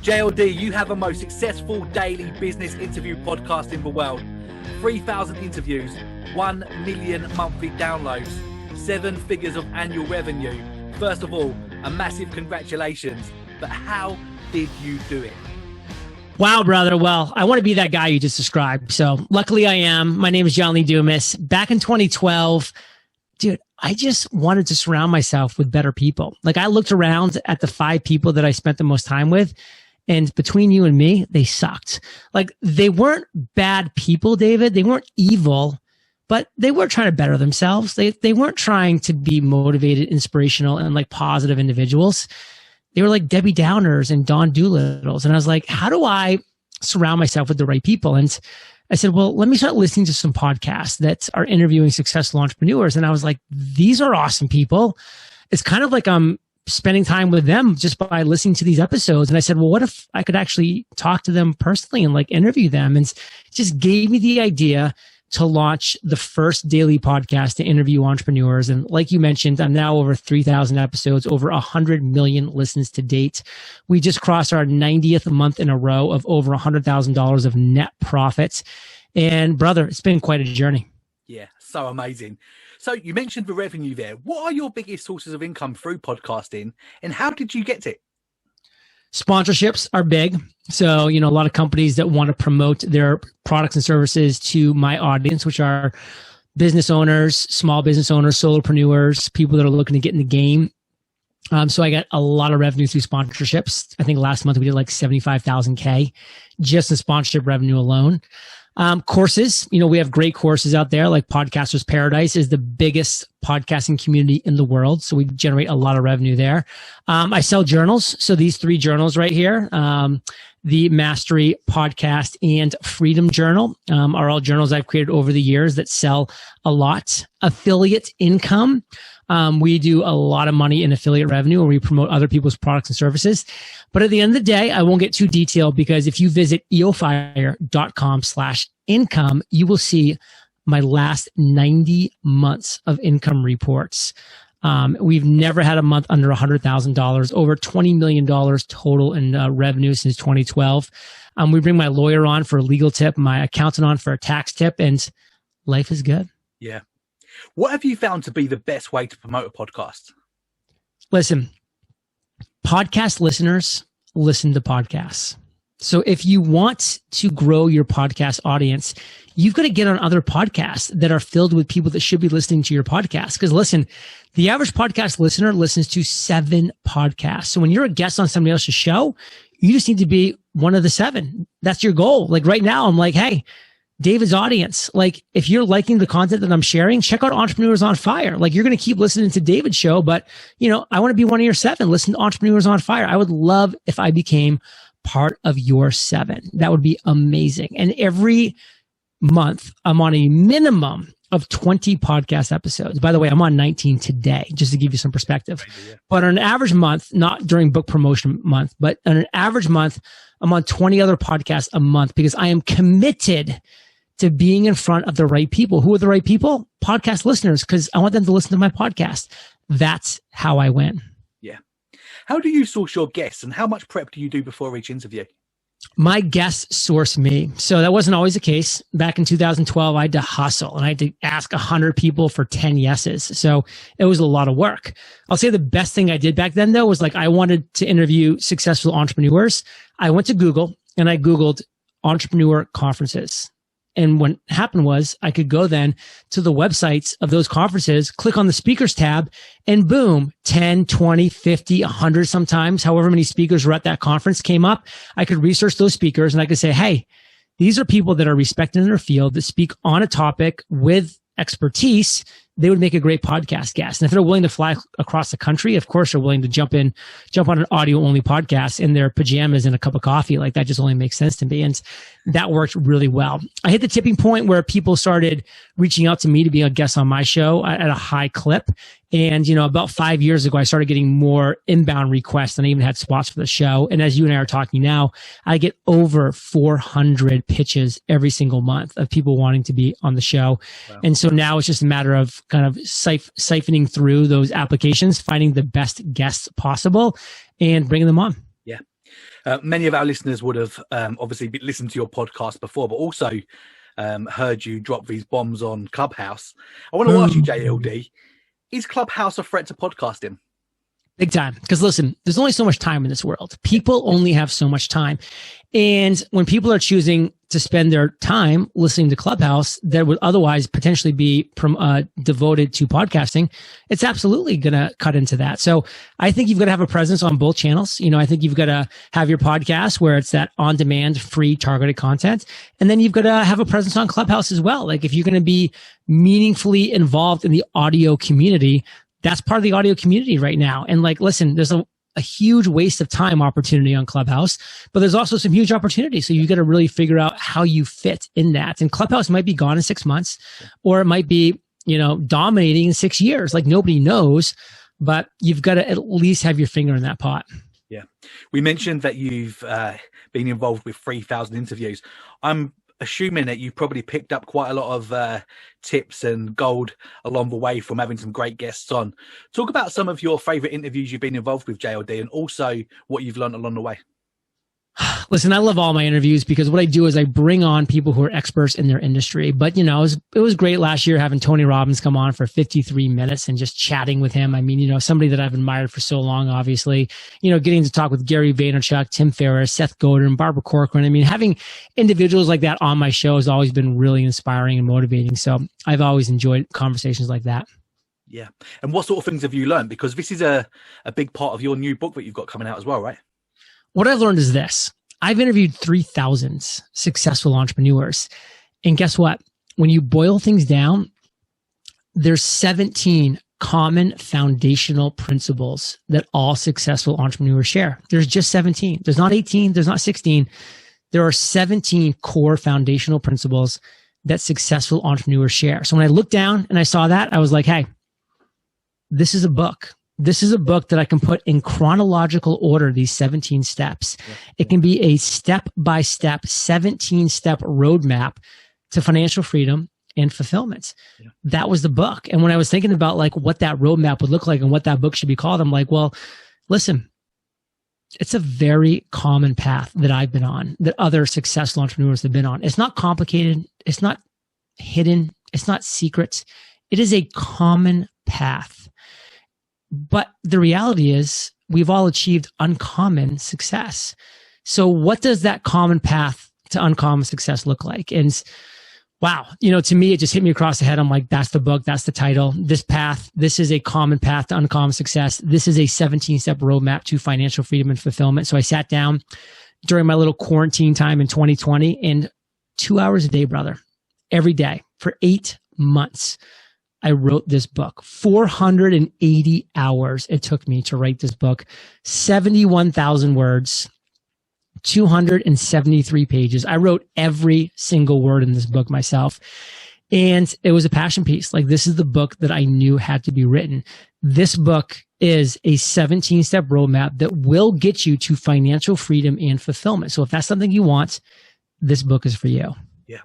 JLD, you have the most successful daily business interview podcast in the world. 3,000 interviews, 1 million monthly downloads, 7 figures of annual revenue. First of all, a massive congratulations. But how did you do it? Wow, brother. Well, I want to be that guy you just described. So luckily I am. My name is JLD Dumas. Back in 2012, dude, I just wanted to surround myself with better people. Like, I looked around at the 5 people that I spent the most time with, and between you and me, they sucked. Like, they weren't bad people, David. They weren't evil, but they were trying to better themselves. They weren't trying to be motivated, inspirational, and like positive individuals. They were like Debbie Downers and Don Doolittles. And I was like, how do I surround myself with the right people? And I said, well, let me start listening to some podcasts that are interviewing successful entrepreneurs. And I was like, these are awesome people. It's kind of like I'm spending time with them just by listening to these episodes. And I said, well, what if I could actually talk to them personally and like interview them? And it just gave me the idea to launch the first daily podcast to interview entrepreneurs. And like you mentioned, I'm now over 3,000 episodes, over 100 million listens to date. We just crossed our 90th month in a row of over $100,000 of net profits. And brother, it's been quite a journey. Yeah, so amazing. So you mentioned the revenue there. What are your biggest sources of income through podcasting, and how did you get it? Sponsorships are big. So, a lot of companies that want to promote their products and services to my audience, which are business owners, small business owners, solopreneurs, people that are looking to get in the game. So I got a lot of revenue through sponsorships. I think last month we did like 75,000 just in sponsorship revenue alone. Courses, we have great courses out there, like Podcasters Paradise is the biggest podcasting community in the world. So we generate a lot of revenue there. I sell journals. So these 3 journals right here, the Mastery Podcast and Freedom Journal, are all journals I've created over the years that sell a lot. Affiliate income. We do a lot of money in affiliate revenue where we promote other people's products and services. But at the end of the day, I won't get too detailed, because if you visit eofire.com/income, you will see my last 90 months of income reports. We've never had a month under $100,000, over $20 million total in revenue since 2012. We bring my lawyer on for a legal tip, my accountant on for a tax tip, and life is good. Yeah. What have you found to be the best way to promote a podcast? Listen, podcast listeners listen to podcasts. So if you want to grow your podcast audience, you've got to get on other podcasts that are filled with people that should be listening to your podcast. Because listen, the average podcast listener listens to 7 podcasts. So when you're a guest on somebody else's show, you just need to be one of the 7. That's your goal. Like right now, I'm like, hey, David's audience, like if you're liking the content that I'm sharing, check out Entrepreneurs on Fire. Like you're going to keep listening to David's show, but I want to be one of your 7. Listen to Entrepreneurs on Fire. I would love if I became part of your 7. That would be amazing. And every month I'm on a minimum of 20 podcast episodes. By the way, I'm on 19 today, just to give you some perspective. But on an average month, not during book promotion month, but on an average month, I'm on 20 other podcasts a month, because I am committed to being in front of the right people. Who are the right people? Podcast listeners, because I want them to listen to my podcast. That's how I win. Yeah. How do you source your guests, and how much prep do you do before each interview? My guests source me. So that wasn't always the case. Back in 2012, I had to hustle and I had to ask 100 people for 10 yeses. So it was a lot of work. I'll say the best thing I did back then, though, was like I wanted to interview successful entrepreneurs. I went to Google and I Googled entrepreneur conferences. And what happened was I could go then to the websites of those conferences, click on the speakers tab, and boom, 10, 20, 50, 100 sometimes, however many speakers were at that conference came up. I could research those speakers and I could say, hey, these are people that are respected in their field that speak on a topic with expertise. They would make a great podcast guest. And if they're willing to fly across the country, of course, they're willing to jump on an audio only podcast in their pajamas and a cup of coffee. Like that just only makes sense to me. And that worked really well. I hit the tipping point where people started reaching out to me to be a guest on my show at a high clip. And, about 5 years ago, I started getting more inbound requests and I even had spots for the show. And as you and I are talking now, I get over 400 pitches every single month of people wanting to be on the show. Wow. And so now it's just a matter of kind of siphoning through those applications, finding the best guests possible and bringing them on. Yeah. Many of our listeners would have obviously listened to your podcast before, but also heard you drop these bombs on Clubhouse. I want to ask you, JLD, is Clubhouse a threat to podcasting? Big time. Because listen, there's only so much time in this world. People only have so much time. And when people are choosing to spend their time listening to Clubhouse that would otherwise potentially be devoted to podcasting, it's absolutely going to cut into that. So I think you've got to have a presence on both channels. I think you've got to have your podcast where it's that on-demand, free, targeted content. And then you've got to have a presence on Clubhouse as well. Like if you're going to be meaningfully involved in the audio community, that's part of the audio community right now. And like, listen, there's a huge waste of time opportunity on Clubhouse, but there's also some huge opportunity. So you got to really figure out how you fit in that. And Clubhouse might be gone in 6 months, or it might be, dominating in 6 years. Like nobody knows, but you've got to at least have your finger in that pot. Yeah. We mentioned that you've been involved with 3,000 interviews. I'm assuming that you've probably picked up quite a lot of tips and gold along the way from having some great guests on. Talk about some of your favorite interviews you've been involved with, JLD, and also what you've learned along the way. Listen, I love all my interviews because what I do is I bring on people who are experts in their industry. But, it was great last year having Tony Robbins come on for 53 minutes and just chatting with him. I mean, somebody that I've admired for so long, obviously, getting to talk with Gary Vaynerchuk, Tim Ferriss, Seth Godin, Barbara Corcoran. I mean, having individuals like that on my show has always been really inspiring and motivating. So I've always enjoyed conversations like that. Yeah. And what sort of things have you learned? Because this is a big part of your new book that you've got coming out as well, right? What I've learned is this. I've interviewed 3,000 successful entrepreneurs. And guess what? When you boil things down, there's 17 common foundational principles that all successful entrepreneurs share. There's just 17. There's not 18. There's not 16. There are 17 core foundational principles that successful entrepreneurs share. So when I looked down and I saw that, I was like, hey, this is a book. This is a book that I can put in chronological order, these 17 steps. Yeah. It can be a step-by-step, 17-step roadmap to financial freedom and fulfillment. Yeah. That was the book. And when I was thinking about like what that roadmap would look like and what that book should be called, I'm like, well, listen, it's a very common path that I've been on, that other successful entrepreneurs have been on. It's not complicated. It's not hidden. It's not secret. It is a common path. But the reality is we've all achieved uncommon success. So what does that common path to uncommon success look like? And wow, to me, it just hit me across the head. I'm like, that's the book. That's the title. This path, this is a common path to uncommon success. This is a 17-step roadmap to financial freedom and fulfillment. So I sat down during my little quarantine time in 2020 and 2 hours a day, brother, every day for 8 months. I wrote this book. 480 hours it took me to write this book. 71,000 words, 273 pages. I wrote every single word in this book myself. And it was a passion piece. Like, this is the book that I knew had to be written. This book is a 17-step roadmap that will get you to financial freedom and fulfillment. So if that's something you want, this book is for you. Yeah.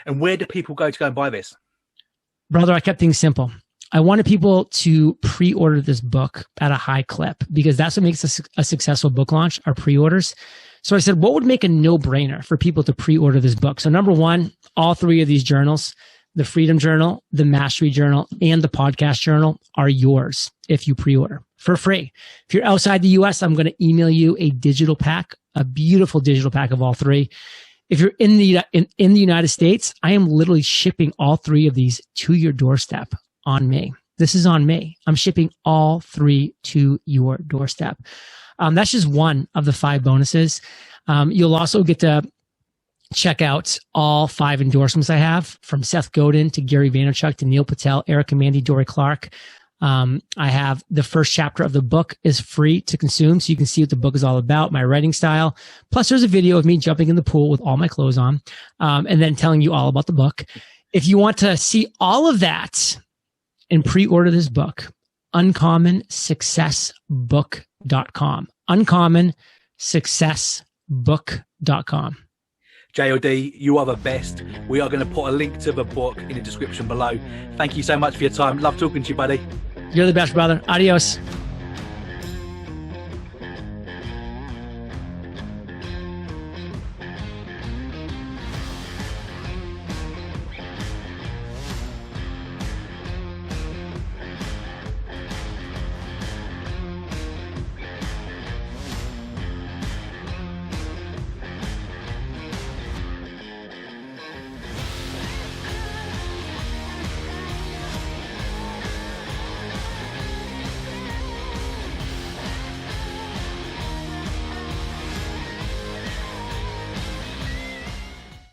And where do people go and buy this? Brother, I kept things simple. I wanted people to pre-order this book at a high clip because that's what makes a successful book launch, our pre-orders. So I said, what would make a no-brainer for people to pre-order this book? So number one, all three of these journals, the Freedom Journal, the Mastery Journal, and the Podcast Journal are yours if you pre-order for free. If you're outside the US, I'm going to email you a digital pack, a beautiful digital pack of all three. If you're in the United States, I am literally shipping all three of these to your doorstep on me. This is on me. I'm shipping all three to your doorstep. That's just one of the 5 bonuses. You'll also get to check out all 5 endorsements I have, from Seth Godin to Gary Vaynerchuk to Neil Patel, Erica Mandy, Dory Clark. I have the first chapter of the book is free to consume, so you can see what the book is all about, my writing style. Plus, there's a video of me jumping in the pool with all my clothes on, and then telling you all about the book. If you want to see all of that and pre-order this book, uncommonsuccessbook.com. uncommonsuccessbook.com. JLD, you are the best. We are going to put a link to the book in the description below. Thank you so much for your time. Love talking to you, buddy. You're the best, brother. Adios.